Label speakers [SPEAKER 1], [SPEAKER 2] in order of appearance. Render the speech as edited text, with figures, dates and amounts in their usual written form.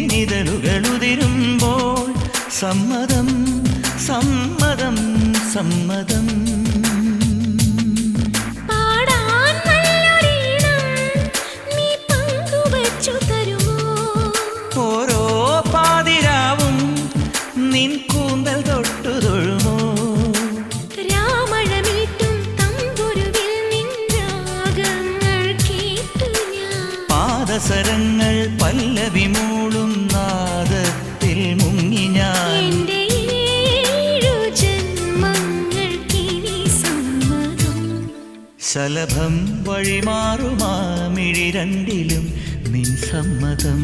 [SPEAKER 1] തേനിതളുകളുതിരുമ്പോൾ സമ്മതം സമ്മതം സമ്മതം. ഓരോ പാതിരാവും നിൻ കൂന്തൽ തൊട്ടു തൊഴുമോ? പാദസരങ്ങൾ പല്ലവി മൂളും നാദത്തിൽ മുങ്ങി ഞാൻ. ശലഭം വഴിമാറുമാ മിഴി രണ്ടിലും നിൻ സമ്മതം.